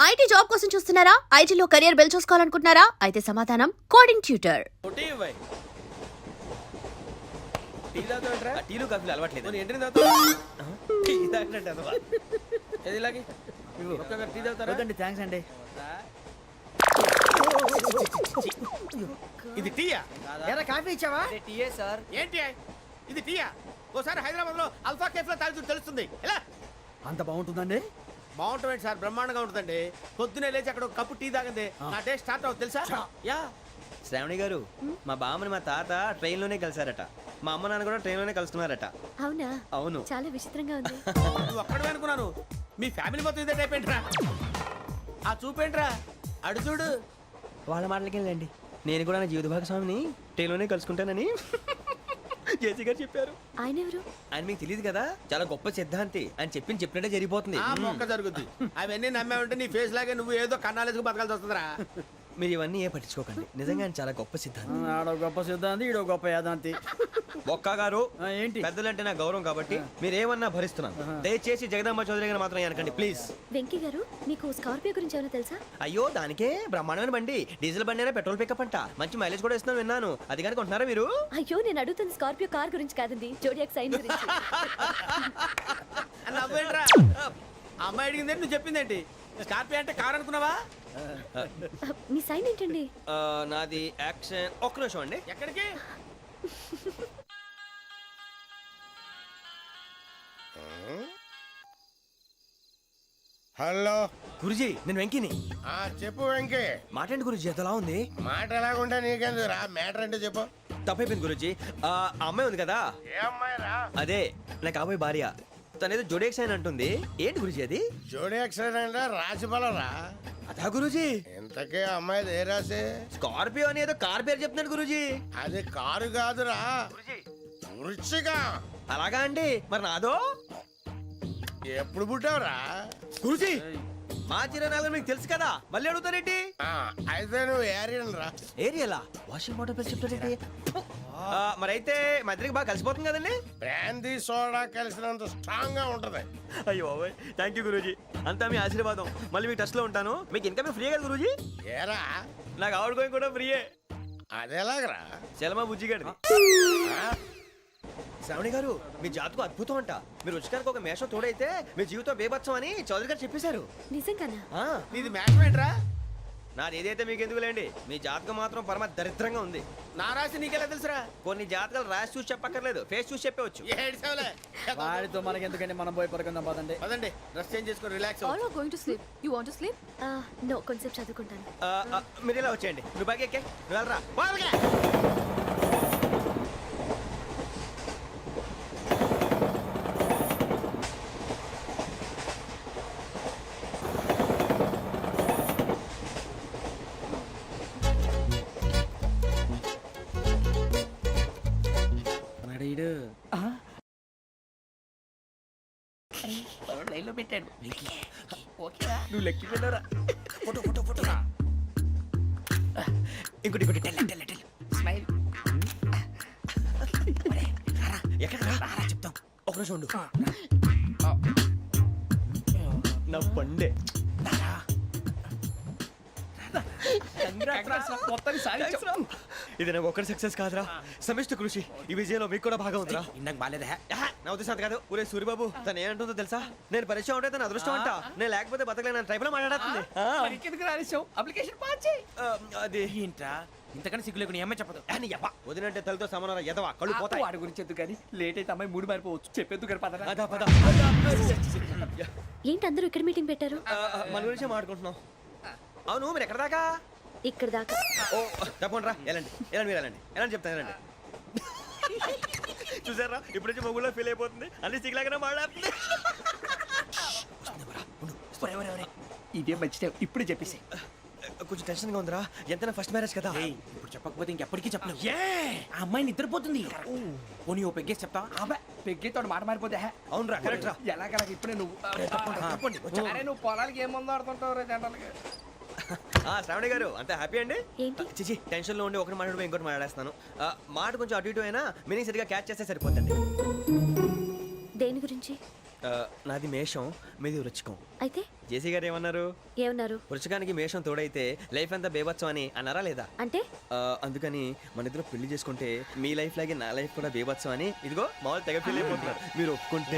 IT job కోసం చూస్తున్నారా? ఐటీలో కెరియర్ బిల్డ్ చూసుకోవాలనుకుంటున్నారా? అయితే సమాధానం కోడింగ్ ట్యూటర్. టీలు కాఫీలు అలవాట్లేదు. థ్యాంక్స్ అండి. ఇది టీయా? ఎరా కాఫీ ఇచ్చావా? టీయే సార్. ఏంటి ఇది టీయా? ఓసారి హైదరాబాద్ లో అల్ఫా కేఫ్ లో తాగుతూ తెలుస్తుంది. ఎలా అంత బాగుంటుందండి? బాగుంటుంది సార్, బ్రహ్మాండంగా ఉంటుందండి. పొద్దునే లేచి అక్కడ ఒక కప్పు టీ తాగింది నా డే స్టార్ట్ అవుతుంది తెలుసా? యా. శ్రావణి గారు, మా బామ్మని మా తాత ట్రైన్ లోనే కలిసారట. మా అమ్మ నాన్న కూడా ట్రైన్ లోనే కలుస్తున్నారట. అవునా? అవును. చాలా విచిత్రంగా ఉంది. నువ్వు ఒక్కడే అనుకున్నాను, మీ ఫ్యామిలీ మొత్తం ఇదే టైప్ ఏంట్రా? ఆ చూపేంట్రా, అడు చూడు. వాళ్ళ మాటలకి వెళ్ళండి. నేను కూడా నా జీవిత భాగస్వామిని ట్రైన్ లోనే కలుసుకుంటానని జేసీ గారు చెప్పారు. ఆయన ఎవరు? ఆయన మీకు తెలియదు కదా, చాలా గొప్ప సిద్ధాంతి అని చెప్పినట్టే జరిగిపోతుంది. ఆ మొక్క జరుగుద్ది. అవన్నీ నమ్మే ఉంటే నీ ఫేస్ లాగే నువ్వు ఏదో కన్నాలేసుకు బతకాల్సి వస్తుందిరా. మీరు ఇవన్నీ ఏ పట్టించుకోకండి. నిజంగా ఆయన చాలా గొప్ప సిద్ధాంతి. ఆడో గొప్ప సిద్ధాంతి, ఈడో గొప్ప యాదాంతి. ఒక్క గారు, ఏంటి? పెద్దలంటే నా గౌరవం కాబట్టి మీరు ఏమన్నా భరిస్తున్నాను. దయచేసి జగదాంబ చౌదరి గారిని మాత్రం అనకండి ప్లీజ్. వెంకీ గారు, మీకు స్కార్పియో గురించి ఏమైనా తెలుసా? అయ్యో, దానికే బ్రహ్మాండమైన బండి. డీజిల్ బండి అయినా పెట్రోల్ పికప్ అంట. మంచి మైలేజ్ కూడా ఇస్తున్నాను విన్నాను. అది కానీ కొంటున్నారా మీరు? అయ్యో, నేను అడుగుతుంది స్కార్పియో కార్ గురించి కాదండి, జోడియాక్ సైన్ గురించి. నవ్వేంట్రా? అమ్మాయి అడిగిందేంటి, నువ్వు చెప్పిందేంటి? స్కార్పియో అంటే కార్ అనుకున్నావా? మీ సైన్ ఏంటండి? నాది యాక్షన్. ఒక్క నిమిషం అండి. ఎక్కడికి? హలో గురుజీ, నేను వెంకిని. చెప్పు వెంకీ. మాట్లాడండి గురుజీ, ఎంతలా ఉంది? మాట ఎలాగుంటా నీకెందుకు రా, మ్యాటర్ అంటే చెప్పు. తప్పైపోయింది గురుజీ. ఆ అమ్మాయి ఉంది కదా, ఏ అమ్మాయి రా? అదే నా కాబోయే భార్య. తనేదో జోడేక్స్ అని అంటుంది. ఏంటి గురుజీ అది? జోడి యాక్సిడెంట్ రాసి బలరా? అదా గురుజీ. ఇంతకే అమ్మాయి ఏ రాసి? స్కార్పియో అని ఏదో కార్ పేరు చెప్తున్నాడు గురుజీ. అది కారు కాదురా, వృచ్చిక. అలాగా అండి, మరి నాదో? ఎప్పుడు పుట్టావురా? గురుజీ, మా చిరనాలు మీకు తెలుసు కదా, మళ్ళీ అడుగుతారేంటి? అయితే నువ్వు ఏరియన్ రా. ఏరియలా? వాషింగ్ వాటర్ పేరు చెప్తారేంటి? మరైతే మా ఇద్దరికి బాగా కలిసిపోతుంది కదండి. బ్రాందీ సోడా కలిసినంత స్ట్రాంగ్ గా ఉంటది. అయ్యో థ్యాంక్ యూ గురూజీ, అంతా మీ ఆశీర్వాదం. మళ్ళీ మీకు టచ్ లో ఉంటాను. మీకు ఇన్కమ్ ఫ్రీ కదా గురూజీ? ఏరా, నాకు ఆవిడ గోయింగ్ కూడా ఫ్రీయే. అదేలాగరా? చలమా బుజ్జి గారిది. శ్రావణి గారు, మీ జాతకు అద్భుతం అంట. మీరు రుచికారికి ఒక మేషం తోడైతే మీ జీవితం బేబత్సం అని చౌదరి గారు చెప్పేశారు. నిజంగానా? నీది మ్యాటర్ ఏంట్రా? నాది ఏదైతే మీకు ఎందుకు లేండి, మీ జాతకం మాత్రం పరమ దరిద్రంగా ఉంది. నా రాసి నీకెలా తెలుసురా? కొన్ని జాతకాలు రాసి చూసి చెప్పక్కర్లేదు, ఫేస్ చూసి చెప్పవచ్చు. ఏడ్చావులే. వాడితో మనకి ఎందుకండి, మనం పోయి పడుకుందాం పదండి. పదండి, డ్రెస్ చేంజ్ చేసుకొని relax All are going to sleep. You want to sleep? No, కొంచెం చదువుకుంటాను. మీరు ఇలా వచ్చేయండి. నువ్వు బాగా ఎక్కే, నువ్వు వెళ్ళరా. పెట్టాడు. నువ్వు లెక్కి వెళ్ళరా. Photo photo photo. ఇంకోటి ఇంకోటి. స్మైల్. ఎక్కడ రారా చెప్తాం. ఒక రోజు ఉండు. నా పండే. ఇది నాకు ఒక్కడి సక్సెస్ కాదురా, సమిష్టి కృషి. ఈ విజయంలో మీకు కూడా భాగం ఉందిరా. ఇందాక బాలేదా? నా ఉద్దేశం కాదు. ఊరే సూరిబాబు, తను ఏమంటుందో తెలుసా? నేను పరిచయం ఉంటే తన అదృష్టం అంట. నేను లేకపోతే బతకలేను ట్రైబ్ లో మాట్లాడుతుంది. అప్లికేషన్ పాస్ చేయి. అది ఏంట్రా ఇంతకన్నా సిగ్గు లేకుండా ఏమై చెప్పదు. వదినంటే తలతో సమానం ఎదవా, కళ్ళు పోతాయి. వాడి గురించి ఎందుకు కానీ లేట్ అయితే అమ్మాయి మూడు మారిపోవచ్చు. చెప్పేందుకు కానీ పద. అదా పద. ఏంటి అందరూ ఇక్కడ మీటింగ్ పెట్టారు? మన గురించి మాట్లాడుకుంటున్నాం. అవును, మీరు ఎక్కడ దాకా? ఇక్కడ దాకా. ఓ తప్పకుండా రా, వెళ్ళండి వెళ్ళండి, మీరు వెళ్ళండి వెళ్ళండి, చెప్తాను వెళ్ళండి. చూసారా, ఇప్పుడు నుంచి మొగుల్లో ఫీల్ అయిపోతుంది. అన్ని సిగ్లాగానే మాట్లాడుతుంది. ఇదే మంచి ఇప్పుడు చెప్పేసి. కొంచెం టెన్షన్ గా ఉందిరా, ఎంతైనా ఫస్ట్ మ్యారేజ్ కదా. ఇప్పుడు చెప్పకపోతే ఇంకెప్పటికీ చెప్పలేవు. ఆ అమ్మాయి నిద్రపోతుంది. పోనీ ఓ పెగ్గేసి చెప్తావా? అబ్బా, పెగ్గేతో మాట మారిపోతే. అవునరా, కరెక్ట్ రా. ఎలాగలా ఇప్పుడే నువ్వు నువ్వు పొలాలకి ఏం మందు ఆడుతుంటావు రే జనరల్గా. శ్రావణి గారు, అంత హ్యాపీ అండి? ఏంటి? చిచి, టెన్షన్ లో ఉండి ఒకటి మాట్లాడిపోయి ఇంకోటి మాట్లాడేస్తాను. మాట కొంచెం అటు ఇటు అయినా మీనింగ్ సరిగా క్యాచ్ చేస్తే సరిపోతుంది. దేని గురించి? నాది మేషం మీది వృచ్చికం. అయితే జేసీ గారు ఏమన్నారు? ఏమన్నారు? వృచ్చికానికి మేషం తోడైతే లైఫ్ అంతా బేబత్సం అని అన్నారా లేదా? అంటే అందుకని మన ఇద్దరు పెళ్లి చేసుకుంటే మీ లైఫ్ లాగే నా లైఫ్ కూడా బేబత్సం అని ఇదిగో మామూలు తెగ పెళ్లి అయిపోతున్నారు. మీరు ఒప్పుకుంటే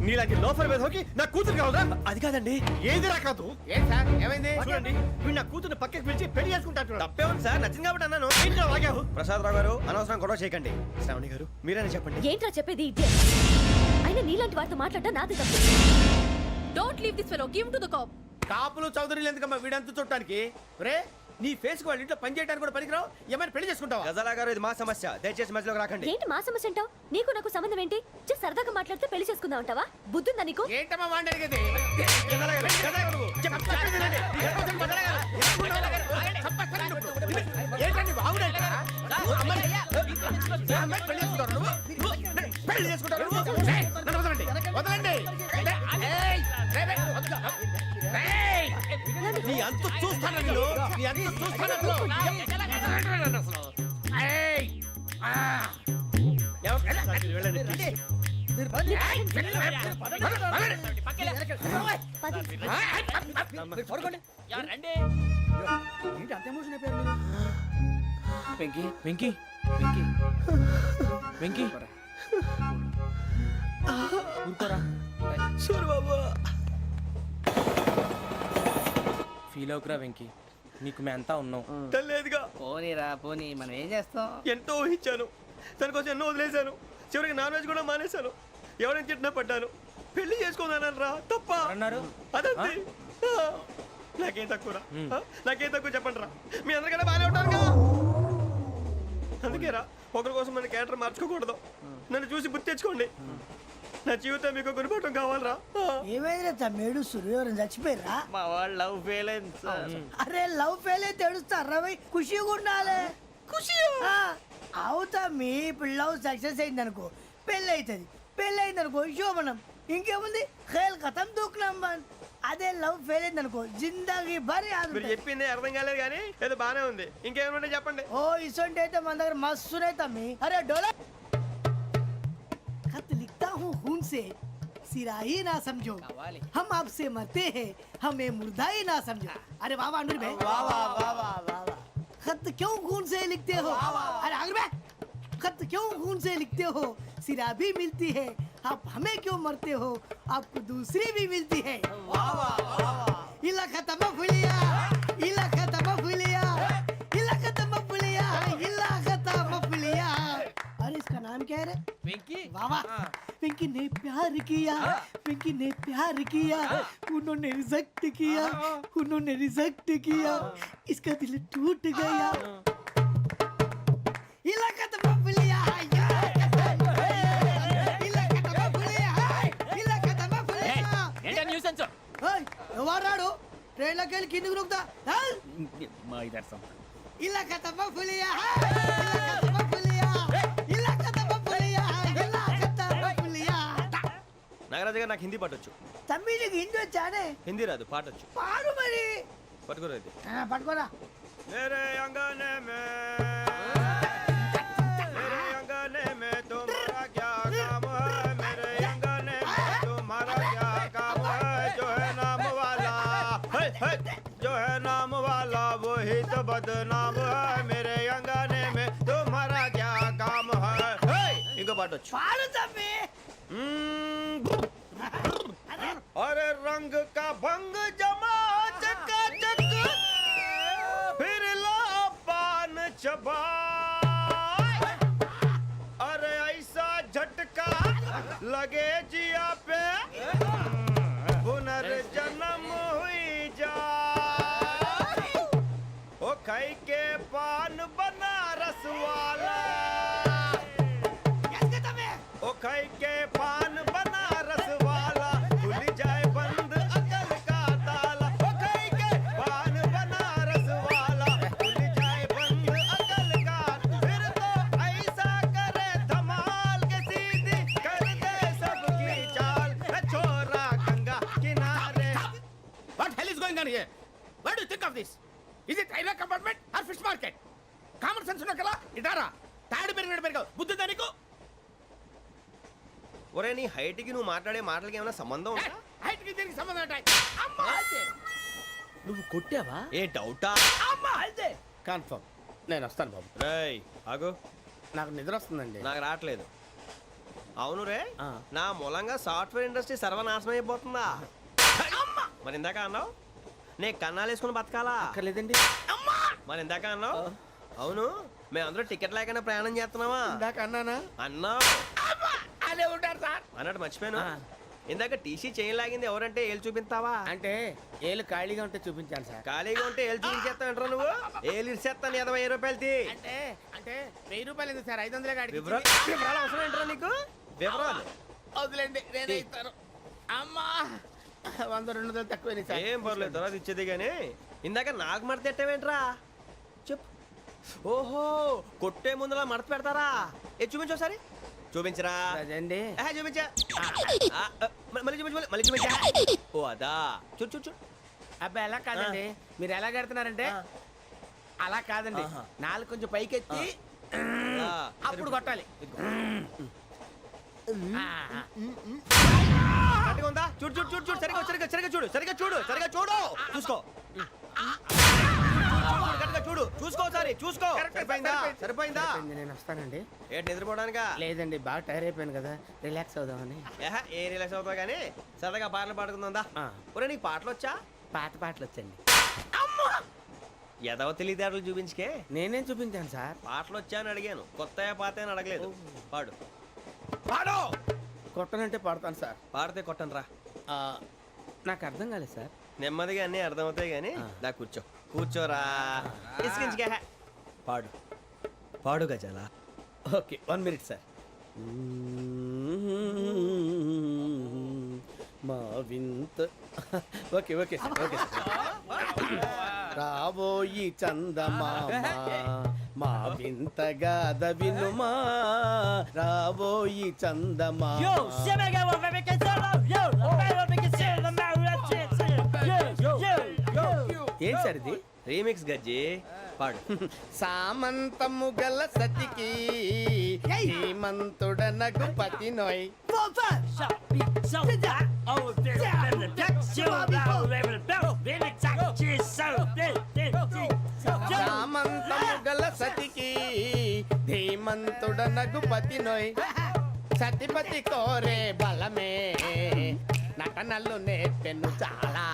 నీలాంటి లోఫర్ మీద హోకి నా కూతురు కావదా? అది కాదండి. ఏది రాకాదు? ఏం సార్ ఏమైంది? చూడండి వీడు నా కూతురు పక్కకి పిలిచి పెళ్లి చేసుకుంటాడు. తప్పే ఉంది సార్, నచ్చింది కాబట్టి అన్నాను. ప్రసాద్ రావు గారు అనవసరం గొడవ చేయకండి. శ్రావణి గారు మీరైనా చెప్పండి. ఏంట్రా చెప్పేది? అయినా నీలాంటి వారితో మాట్లాడటం నాది తప్పు. Don't leave this fellow. Give him to the cop. కాపులు చౌదరులు ఎందుకమ్మా వీడంతా చుట్టానికి? రే నీ ఫేస్ కు వాళ్ళ ఇంట్లో పని చేయడానికి కూడా పనికిరావు. ఏమైనా పెళ్లి చేసుకుంటావా? గజాలా గారు ఇది మా సమస్య, దయచేసి మధ్యలోకి రాకండి. ఏంటి మా సమస్య అంటావు? నీకు నాకు సంబంధం ఏంటి? just సరదాగా మాట్లాడితే పెళ్లి చేసుకుందాం అంటావా? బుద్ధుందా నీకు? ఏంటమ్మా వాడిని అడిగేది? ఏంటండి బాగుండేట? పెళ్లి చేసుకుంటారు నువ్వు? ఏయ్, నన్ను వదలండి, వదలండి. ఏయ్, ఏయ్, నీ అంత చూస్తాను నేను, నీ అంత చూస్తాను అసలు. ఏయ్, ఆ. ఏంటి అంత ఎమోషన్ అయిపోయారు మీరు? వెంకీ వెంకీ వెంకీ వెంకీ ఊరుకోరా. సూరు బాబు ఫీల్ అవుకురా వెంకీ, నీకు మేమంతా ఉన్నాం. తెలియదుగా. పోనీరా పోనీ, మనం ఏం చేస్తాం? ఎంతో ఊహించాను, తన కోసం ఎన్నో వదిలేశాను. చివరికి నాన్ వెజ్ కూడా మానేశాను. ఎవరైనా తిట్టినా పడ్డాను. పెళ్లి చేసుకుందానని రా తప్ప అన్నారు. అదంతే. నాకేం తక్కువరా? నాకేం తక్కువ చెప్పండి రా. మీ అందరికన్నా బాగానే ఉంటారు కదా. అందుకే రా, ఒకరి కోసం మన క్యారెక్టర్ మార్చుకోకూడదు. నన్ను చూసి గుర్తు తెచ్చుకోండి. నా జీవితం మీకు గురిపటం కావాలరా. ఏమైనా తమ్మేడు సూర్యవరం చచ్చిపోయిరా? మా వాళ్ళు లవ్ ఫెయిల్ అయింది సార్. అరే లవ్ ఫెయిల్ అయితే ఏడుస్తారా? ఖుషిగా ఉండాలి. ఖుషి అవుతా మీ ఇప్పుడు లవ్ సక్సెస్ అయింది అనుకో పెళ్ళి అవుతుంది. పెళ్ళి అయింది అనుకో శోభనం. ఇంకేముంది ఖేల్ కథం దూకునాం బాన్. అదే లవ్ ఫెయిల్ అయింది అనుకో జిందాగీ భారీ మీరు చెప్పింది అర్థం కాలేదు కానీ ఏదో బానే ఉంది. ఇంకేమైనా చెప్పండి. ఓ ఇసొంటి అయితే మన దగ్గర మస్తునే తమ్మి. అరే డోలా खत लिखता हूँ खून से सिरा ही ना समझो, हम आपसे मरते हैं हमें मुर्दा ही ना समझो. अरे वाह वाह अनुर भाई, वाह वाह वाह वाह वाह. खत क्यों खून से लिखते हो? अरे अनुर भाई, खत क्यों खून से लिखते हो? सिरा भी मिलती है, आप हमें क्यों मरते हो? आपको दूसरी भी मिलती है. वाह वाह वाह. इला खत्म फुलिया, इला खत्म फुलिया, इला खत्म फुलिया, इला खत्म फुलिया. अरे इसका नाम क्या है रे? వెంకీ वाह पिंकी ने प्यार किया, पिंकी ने प्यार किया, उन्होंने रिजेक्ट किया, उन्होंने रिजेक्ट किया, इसका दिल टूट गया. इलाका तो बबलिया, इलाका तो बबलिया, इलाका तो बबलिया. ఏంటా న్యూసెన్స్? ओए ఎవరాడు ట్రైన్ లోకి వెళ్ళి కిందికి రుకుతా? మా ఇదర్సం ఇలాకా तो बबलिया, इलाका तो बबलिया, इलाका तो बबलिया, इलाका तो बबलिया. నాగరాజు గారు నాకు హిందీ పాటొచ్చు. తమ్మి నీకు హిందీ వచ్చానే? హిందీ రాదు, పాటొచ్చు. పాడు మరి. పట్టుకోలేదు. పట్టుకోరా. मेरे अंगने में तुम्हारा क्या काम है? मेरे अंगने में तुम्हारा क्या काम है? जो है नाम वाला जो है नाम वाला वही तो बदनाम है. मेरे अंगने में तुम्हारा क्या काम है? इनको बाटो. పాడు తమ్మి. अरे रंग का भंग जमा चकाचक फिर ला पान चबा. अरे ऐसा झटका लगे जिया पे पुनर्जन्म हुई जा. ओ खाई के पान बनारस वाला, ओ खाई के पान बनारस वाला खुल जाए बंद अकल का ताला. ओ खाई के पान बनारस वाला खुल जाए बंद अकल का. फिर तो ऐसा करे धमाल के सीधी कर दे सबकी चाल. छोरा गंगा किनारे. What hell is going on here? What do you think of this? Is it railway compartment or fish market? Common sense ఉన్నా కదా ఇటారా తాడు పెరిగినట్టు పెరిగావు. బుద్ధి దానికి ఒరే నీ హైట్ కి నువ్వు మాట్లాడే మాటలకి ఏమైనా సంబంధం ఉందా? హైట్ కి దీనికి సంబంధం ఉంటాయి. నువ్వు కొట్టావా? ఏ డౌటా? కన్ఫర్మ్ నేను వస్తాను బాబు. రేయ్ ఆగు, నాకు నిద్ర వస్తుందండి. నాకు రావట్లేదు. అవును రే, ఆ. నా మూలంగా సాఫ్ట్వేర్ ఇండస్ట్రీ సర్వనాశనం అయిపోతుందా? మరి ఇందాక అన్నావు నే కన్నాలు వేసుకుని బతకాలా? అక్కర్లేదండి. మరి ఇందాక అన్నావు అవును మేమందరూ టికెట్ లేకుండా ప్రయాణం చేస్తున్నావా? ఇందాక అన్నానా? అన్నావు అదే ఉంటారు సార్. అన్నట్టు మర్చిపోయాను. ఆ. ఇందాక టీసీ చైన్ లాగింది ఎవరంటే ఏళ్ళు చూపిస్తావా? అంటే ఏళ్ళు ఖాళీగా ఉంటే చూపించాను సార్. ఖాళీగా ఉంటే ఏళ్ళు చూపించేస్తావు అంటారా నువ్వు? ఏళ్ళు ఇచ్చేస్తాను 20 రూపాయలు తీ. అంటే అంటే 1000 రూపాయలు ఎందుకు సార్? 500 కాడికి వివరాలు అవసరం ఏంటరా నీకు? వివరాలు వదిలేండి, నేనే ఇస్తాను. అమ్మా 100 200 తక్కువ సార్. ఏం పర్లేదు తర్వాత ఇచ్చేది కానీ ఇందాక నాకు మడత పెట్టావేంట్రా? చెప్పు. ఓహో కొట్టే ముందులా మడత పెడతారా? ఏ చూపించు ఒకసారి. చూపించరా? అదండి. చూపించా. మళ్ళీ చూపించు, మళ్ళీ చూపించా. ఓ అదా, చూడు చూడు చూడు. అబ్బాయి ఎలా కాదండి, మీరు ఎలా కడుతున్నారంటే అలా కాదండి. ఆహా. నాలుగు కొంచెం పైకెత్తి ఆ, అప్పుడు కొట్టాలి. కరెక్ట్గా ఉందా? చూడు చూడు చూడు చూడు సరిగా సరిగా సరిగా చూడు సరిగా చూడు సరిగా చూడు చూసుకో. కరెక్ట్గా చూడు చూసుకో ఒకసారి చూసుకో. సరిపోయిందా? సరిపోయిందా? నేను వస్తానండి. ఏంటి నిద్రపోవడానికా? లేదండి, బాగా టైర్ అయిపోయాను కదా, రిలాక్స్ అవుదామని. ఏ రిలాక్స్ అవుతావు కానీ సరదాగా పాటలు పాడుకుందా? ఆ. ఒరే నీకు పాటలు వచ్చా? పాత పాటలు వచ్చండి. ఎదవ తెలివితేటలు చూపించుకే. నేనేం చూపించాను సార్? పాటలు వచ్చా అని అడిగాను, కొత్త పాత అని అడగలేదు. పాడు పాడు. కొట్టనంటే పడతాను సార్. పాడితే కొట్టను రా. నాకు అర్థం కాలేదు సార్. నెమ్మదిగా అన్నీ అర్థమవుతాయి కానీ దా కూర్చో. కూర్చోరా. ఇసుకించుకే. పాడు పాడు గజాల. Okay 1 minute sir. మా వింత okay okay sir okay sir. రాబోయి చందమామ మా వింత గాథ వినుమా, రాబోయి చందమామ. ఏం సార్ ఇది? రీమిక్స్ గజ్జి. పాడు. సామంతము గల సతికి హేమంతుడనగు పతి నోయ్. సామంతము గల సతికి ధీమంతుడనగు పతి నోయ్. సతిపతి కోరే బలమే నటనలు నేర్పెను చాలా.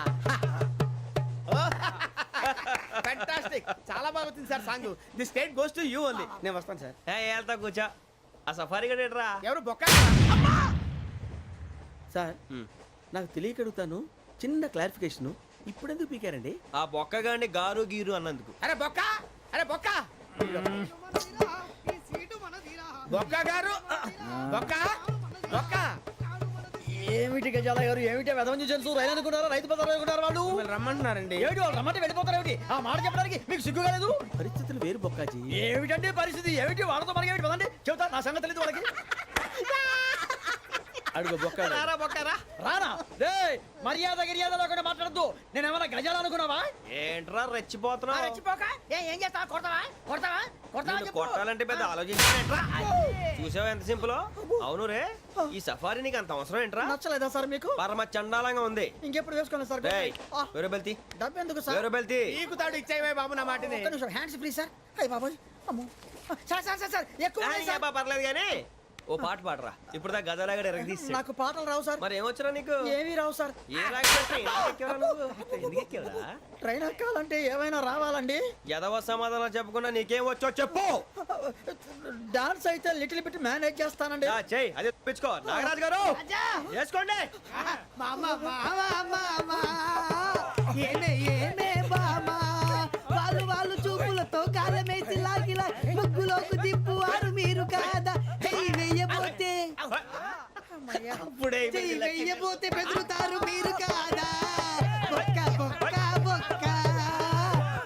ఫ్యాంటాస్టిక్, చాలా బాగా వచ్చింది sir song. The state goes to you only. నేను వస్తాను సార్. వెళ్తా కూర్చో. ఆ సఫారీ గడేట్రా. ఎవరు బొక్క సార్? నాకు తెలియక అడుగుతాను, చిన్న క్లారిఫికేషన్. ఇప్పుడు ఎందుకు పీకారండి? ఆ బొక్కగాండి గారు గీరు అన్నందుకు. అరే బొక్క, అరే బొక్క, బొక్క గారు, బొక్క బొక్క. ఏమిటి గజాల గారు, ఏమిటి వెదవం చూసాను రైలు అనుకున్నారా? రైతు బజార్ అనుకున్నారు వాళ్ళు. మిమ్మల్ని రమ్మంటున్నారండి. ఏమిటి వాళ్ళు రమ్మంటే వెళ్ళిపోతారు ఏమిటి? ఆ మాట చెప్పడానికి మీకు సిగ్గు కాలేదు? పరిస్థితులు వేరు బొక్కాజీ. ఏమిటండి పరిస్థితి? ఏమిటి వాళ్ళతో మనకి ఏమిటి? పదండి చెబుతా, నా సంగతి తెలియదు వాళ్ళకి. అడుగు బొక్క. రారా బొక్కరా. రానా రే, మర్యాద గిర్యాద లేకుండా మాట్లాడద్దు. నేను ఏమన్నా గజాలు అనుకున్నావా? ఏంట్రా రెచ్చిపోతున్నావు? ఏం చేస్తావా? కొడతావా? కొడతావా? కొడతావా నిన్ను చెప్పు. కొట్టాలంటే పెద్ద ఆలోచించావేంట్రా? చూసావా ఎంత సింపుల్? అవును రే, ఈ సఫారీ నీకు అంత అవసరం ఏంట్రా? నచ్చలేదా సార్ మీకు? పరమ చండాలంగా ఉంది. ఇంకెప్పుడు వేసుకోండి సార్. రేయ్, వేరే బెల్తి డబ్బు ఎందుకు సార్? వేరే బెల్తి. నీకు తాడు ఇచ్చాయి బాబు నా మాటని. ఒక్క నిమిషం, హ్యాండ్స్ ఫ్రీ సార్. అయ్య బాబోయ్, అమ్మో. సార్ సార్ సార్ సార్ ఎక్కువ ఉన్నాయి సార్. పర్లేదు కానీ ఓ పాట పాడరా. ఇప్పుడు దా గదలాగడ ఎరగదీసి. నాకు పాటలు రావు సార్. మరి ఏమొచ్చరా నీకు? ఏమీ రావు సార్. ఏ రాకపోతే ఎందుకు ఎక్కేవరా నువ్వు? ఎందుకు ఎక్కేవరా? ట్రైన్ ఎక్కాలంటే ఏమైనా రావాలండి. ఎదవ సమాధానం చెప్పకుండా నీకేం వచ్చో చెప్పు. డాన్స్ అయితే లిటిల్ బిట్ మేనేజ్ చేస్తానండి. చెయ్యి అదే తెప్పించుకో. నాగరాజు గారు వేసుకోండి. మామ మామ మామ ఏమే ఏమే బామా, వాళ్ళు చూపులతో కాలమేసి లాగిలా ముగ్గులోకి దిప్పువారు మీరు కాదా? చెయ్యి వెయ్యబోతే అప్పుడే చెయ్యి వెయ్యబోతే బెదురుతారు మీరు కాదా? బొక్క బొక్క బొక్క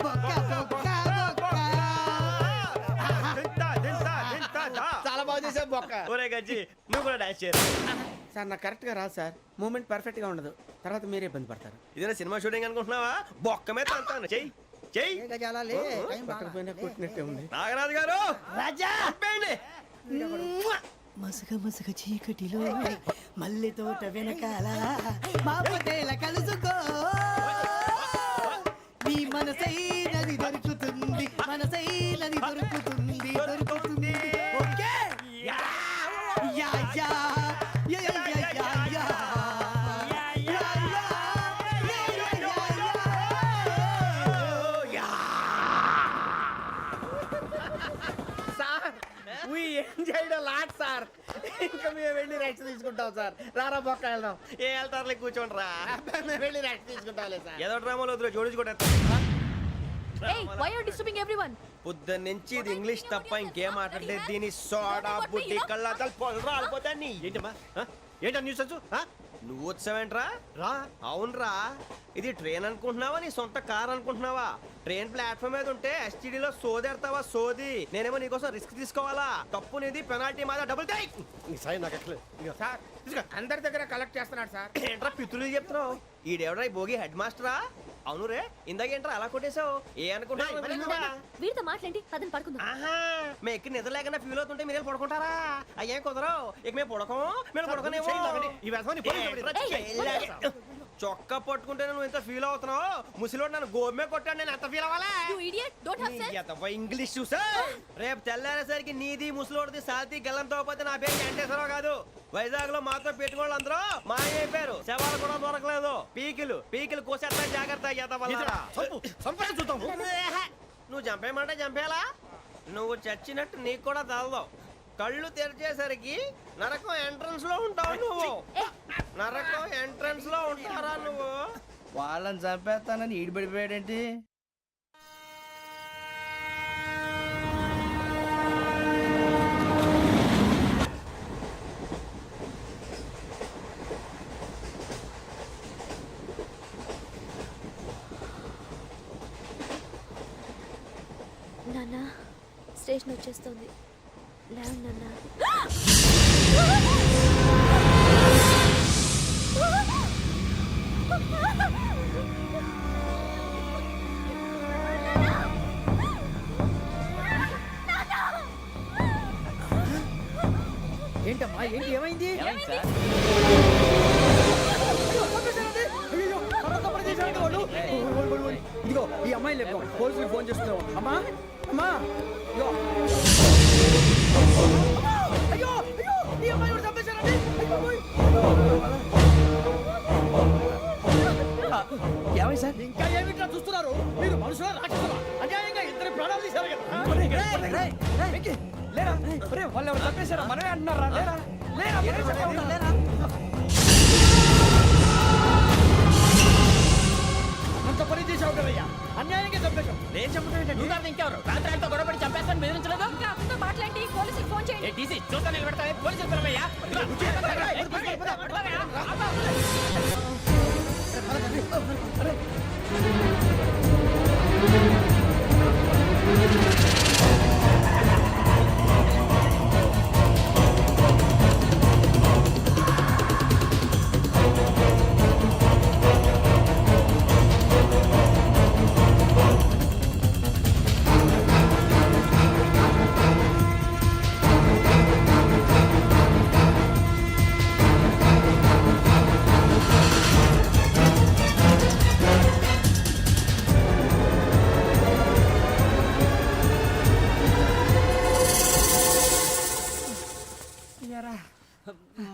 బొక్క బొక్క బొక్క. చాలా బాగా చేసావు బొక్క. ఒరే గజ్జి నువ్వు కూడా డాన్స్ చేయరు. సార్ నాకు కరెక్ట్ గా రాదు సార్. మూమెంట్ పర్ఫెక్ట్ గా ఉండదు, తర్వాత మీరే ఇబ్బంది పడతారు. ఇదేనా సినిమా షూటింగ్ అనుకుంటున్నావా? బొక్క మీద అంటాను. చెయ్యి చెయ్యి. ఏ గజాలా లే, టైం బాగా. పక్కకపోయినా కొట్టినట్టే ఉంది. నాగరాజు గారు రాజా చంపేయండి. మసక మసక చీకటిలో మల్లె తోట వెనకాల మా పటేల కలుసుకో నీ మనసైనది దొరుకుతుంది మనసైనది దొరుకుతుంది దొరుకుతుంది okay yeah yeah yeah yeah yeah yeah yeah sir we enjoyed a lot sir ఇంకా మేము వెళ్ళి రెస్ట్ తీసుకుంటాం సార్ రారా బొక్క వెళ్దాం ఏ వెళ్తారులే కూర్చోండి రా అబ్బాయి మేము వెళ్ళి రెస్ట్ తీసుకుంటాంలే సార్ ఏదో డ్రామాలో వద్దులే జోడించుకుంటా Hey, why are you disturbing everyone? పొద్దున్న నుంచి ఇది ఇంగ్లీష్ తప్ప ఇంకేం మాట్లాడలేదు దీని సోడా బుడ్డి కళ్ళ పొలు రాలిపోతా నీ ఏంటమ్మా ఏంటా న్యూస్ నువ్వు వచ్చావేంట్రా రా అవునరా ఇది ట్రైన్ అనుకుంటున్నావా నీ సొంత కార్ అనుకుంటున్నావా ట్రైన్ ప్లాట్ఫామ్ మీద ఉంటే ఎస్టీడీలో సోదేడతావా సోది నేనేమో నీకోసం రిస్క్ తీసుకోవాలా తప్పు నీది పెనాల్టీ మాదా డబుల్ టై సాయి నాకు ఎక్కలేదు సార్ అందరి దగ్గర కలెక్ట్ చేస్తున్నాడు సార్ ఏంట్రా పితులు చెప్తున్నావు ఈడెవడ్రా ఈ భోగి హెడ్ మాస్టరా అవును రే ఇందాకేంట్రా అలా కొట్టేశావు ఏ అనుకుంటున్నావు వీరితో మాట్లాడి పదని పడుకుందాం. ఆహా మేము ఎక్కి నిద్ర లేకుండా ఫీల్ అవుతుంటే మీరేం పడుకుంటారా అయ్యేం కుదరవు ఇక మేము పడకం మేము పడకనేమో చొక్కా పట్టుకుంటే నువ్వు ఇంత ఫీల్ అవుతున్నావు ముసలివాడు నన్ను గోమే కొట్టాడు నేను ఎంత ఫీల్ అవ్వాలా You idiot, don't have sense. English చూసా రేపు తెల్లారేసరికి నీది ముసలోడిది సాల్తీ గల్లంతో పోతే నా పేరు వెంకటేశ్వరరావు కాదు వైజాగ్ లో మాతో పెట్టుకోళ్ళు అందరూ మాయైపోయారు శవాలు కూడా దొరకలేదు పీకిలు కోసేస్తా జాగ్రత్త చూద్దాం నువ్వు చంపేయమంటే చంపేలా నువ్వు చచ్చినట్టు నీకు కూడా తగదు కళ్ళు తెరిచేసరికి నరకం ఎంట్రన్స్ లో ఉంటావు నువ్వు నరకం ఎంట్రన్స్ లో ఉంటారా నువ్వు వాళ్ళని చంపేస్తానని ఈడిపడిపోయాడేంటి? నాన్న స్టేషన్ వచ్చేస్తుంది లేవు నాన్న ఏంటమ్మా ఏంటి ఏమైంది ఇదిగో ఈ అమ్మాయి లేపు పోలీసులకు ఫోన్ చేస్తున్నావు అమ్మా అమ్మా ఇదిగో అయ్యో అయ్యో ఈ అమ్మాయి కూడా చంపేశారండి ఏమై సార్ ఇంకా ఏమిట్లా చూస్తున్నారు మీరు మనుషుల రాక్షసులా అన్యాయంగా ఇద్దరు ప్రాణాలు తీశారు కదా లేరా వాళ్ళు ఎవరు చంపేశారా మనమే అంటున్నారా లేరా లేరా అంత పని చేసావు కదయ్యా అన్యాయంగా చంపేశావు నేను చెప్తాను ఇంకెవరు రాత్రి అంతా గొడవపడి చంపేస్తాను బెదిరించలేదు ఇంకా అతనితో మాట్లాడి పోలీసులకు ఫోన్ చేయండి. టీసీ చూస్తా నిలబెడతా పోలీసులు పిలవయ్యా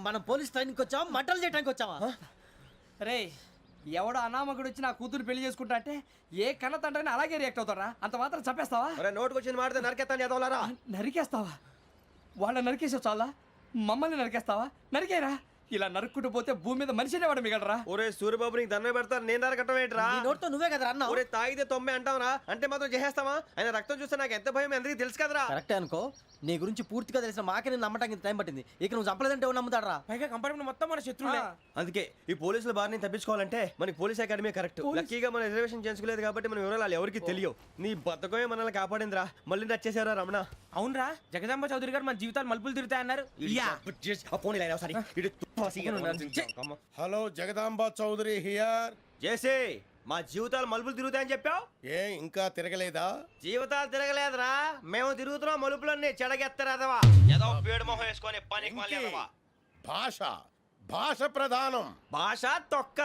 మనం పోలీస్ ట్రైనింగ్ వచ్చావా మంటలు చేయడానికి వచ్చావా రే ఎవడో అనామకుడు వచ్చి నా కూతురు పెళ్లి చేసుకుంటా అంటే ఏ కన్న తండ్రిని అలాగే రియాక్ట్ అవుతారా? అంత మాత్రం చంపేస్తావా? నోటుకు వచ్చింది మాడితే నరకెత్తాను చదవాలరా నరికేస్తావా? వాళ్ళని నరికేసావు చాలా, మమ్మల్ని నరికేస్తావా? నరికేరా? ఇలా నరుక్కుంటూ పోతే భూమి మీద మనిషినే వాడు మిగలరా? ఒరే సూర్యబాబు నీకు దండ పెడతాను నేను నరకటం ఏంట్రా నోట్తో నువ్వే కదా అన్నా ఒరే తాగితే తొమ్మే అంటావురా అంటే మాత్రం చేసేస్తావా ఆయన రక్తం చూస్తే నాకు ఎంత భయం అందరికీ తెలుసు కదరా కరెక్టే అనుకో నీ గురించి పూర్తిగా తెలిసిన మాకే నేను నమ్మటానికి టైం పట్టింది ఇక నువ్వు చంపలేదంటే ఎవరు నమ్ముతాడరా పైగా కంపార్ట్మెంట్ మొత్తం మన శత్రువులే అందుకే ఈ పోలీసుల బారిని తప్పించుకోవాలంటే మనకి పోలీస్ అకాడమీ కరెక్ట్ లక్కీగా మనం రిజర్వేషన్ చేసుకోలేదు కాబట్టి మనం వివరాలు ఎవరికి తెలియవు నీ బతకమే మనల్ని కాపాడిందిరా మళ్ళీ నచ్చేసారా రమణ అవునరా జగదాంబ చౌదరి గారు మన జీవితాలు మలుపులు తిరుగుతాయన్నారు హలో జగదాంబ చౌదరి హియర్ జేసే మా జీవితాలు మలుపులు తిరుగుతాయని చెప్పావు. ఏ ఇంకా తిరగలేదా? జీవితాలు తిరగలేదురా, మేము తిరుగుతున్నాం మలుపులన్నీ. చెడగెత్తరాదవా ఏదో పేడు మొహం వేసుకొని పనికి మళ్ళీ ఎదవా. భాష భాష ప్రధానం. భాష తొక్క.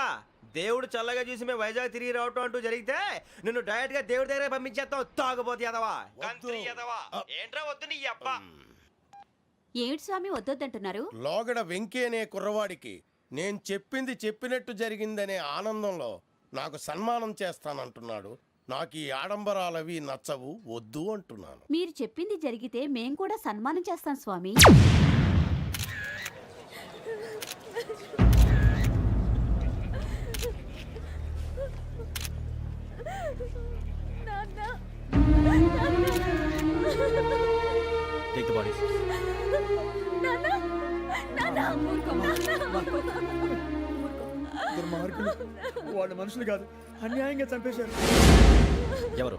దేవుడు చల్లగా చూసి మేము వైజాగ్ తిరిగి రావటం అంటూ జరిగితే నిన్ను డైరెక్ట్ గా దేవుడి దగ్గర పంపించేస్తాం. తాగుబోతు ఎదవా, కంత్రి ఎదవా. ఏంట్రా వద్దు నీ అబ్బా. ఏమిటి స్వామి వద్దొద్దంటున్నారు? లోగడ వెంకీ అనే కుర్రవాడికి నేను చెప్పింది చెప్పినట్టు జరిగిందనే ఆనందంలో నాకు సన్మానం చేస్తానంటున్నాడు. నాకు ఈ ఆడంబరాలవి నచ్చవు, వద్దు అంటున్నాను. మీరు చెప్పింది జరిగితే మేం కూడా సన్మానం చేస్తాం స్వామి. Take the bodies. దుర్మార్గులు, వాళ్ళు మనుషులు కాదు, అన్యాయంగా చంపేశారు. ఎవరు?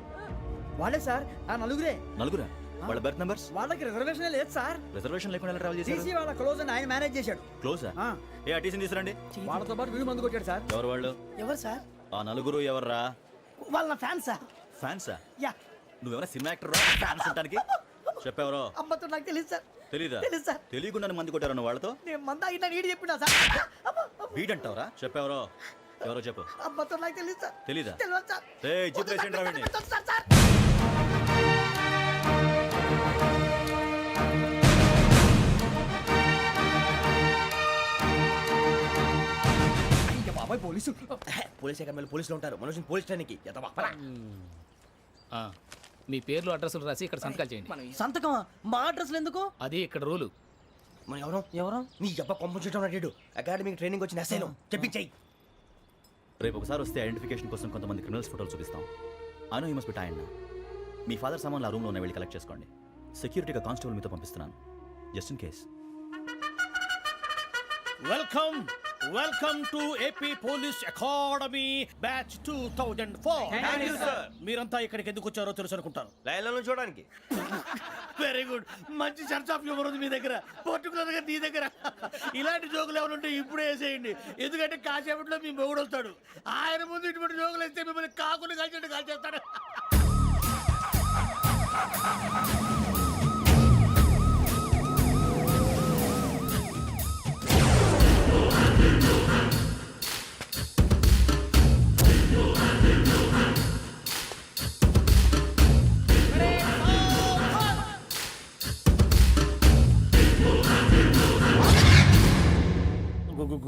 వాళ్ళే సార్, ఆ నలుగురే. నలుగురా? వాళ్ళ బర్త్ నంబర్స్? వాళ్ళకి రిజర్వేషన్ లేదు సార్. రిజర్వేషన్ లేకుండా ఎలా ట్రావెల్ చేశారు? టీసీ వాళ్ళ క్లోజ్ అని ఆయన మేనేజ్ చేశాడు. క్లోజా? ఆ, ఏ ఆ టీసీని తీసురండి. వాళ్ళతో పాటు వీడు మందు కొట్టాడు సార్. ఎవరు వాళ్ళు? ఎవరు సార్? ఆ నలుగురు ఎవర్రా? వాళ్ళ నా ఫ్యాన్ సార్. ఫ్యాన్సా? యా. నువ్వేమైనా సినిమా యాక్టర్ రా ఫ్యాన్స్ అంటానికి? చెప్పెవరో? అమ్మతో నాకు తెలియదు సార్. తెలీదా? తెలీదు సార్. తెలియకుండా మంది కొట్టారన్న వాళ్ళతో? నేను మంద అయినా నీడి చెప్పినా సార్. వీడంటావరా? చెప్పెవరో? ఎవరో చెప్పు. అమ్మతో నాకు తెలియదు సార్. తెలీదా? తెలియదు సార్. ఏయ్, జీప్ రేసేయండి రా వీడిని. వద్దు సార్, సార్. ఇంకా బాబాయ్ పోలీసు. పోలీస్ అకాడమీలో పోలీసులు ఉంటారు. మనుషులు పోలీస్ స్టేషన్కి ఎదవా. మీ పేర్లు అడ్రస్లు రాసి ఇక్కడ సంతకాలు చేయండి. సంతకం మా అడ్రస్లు ఎందుకు? అది ఇక్కడ రూలు. మనం ఎవరు? నీ అబ్బా పంపించడం అడిగాడు. అకాడమిక్ ట్రైనింగ్ వచ్చిన అసలు చెప్పించాయి. రేపు ఒకసారి వస్తే ఐడెంటిఫికేషన్ కోసం కొంతమంది క్రిమినల్స్ ఫోటోలు చూపిస్తాం. I know you must be టైండ్. Me father సామాన్లు ఆ రూమ్లో వెళ్ళి కలెక్ట్ చేసుకోండి. సెక్యూరిటీగా కానిస్టేబుల్ మీతో పంపిస్తున్నాను, just in case. Welcome to AP police academy batch 2004. మీరంతా ఇక్కడికి ఎందుకు వచ్చారో తెలుసు అనుకుంటాను. లైన్లను చూడడానికి. వెరీ గుడ్, మంచి సెన్స్ ఆఫ్ హ్యూమర్ ఉంది మీ దగ్గర, పర్టికులర్ గా నీ దగ్గర. ఇలాంటి జోకులు ఏమైనా ఉంటే ఇప్పుడే వేసేయండి, ఎందుకంటే కాసేపట్లో మీ మొగుడు వస్తాడు. ఆయన ముందు ఇటువంటి జోకులు వేస్తే మిమ్మల్ని కాకుండా కాల్చేట్టు కాల్చేస్తాడు.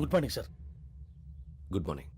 Good morning sir. Good morning.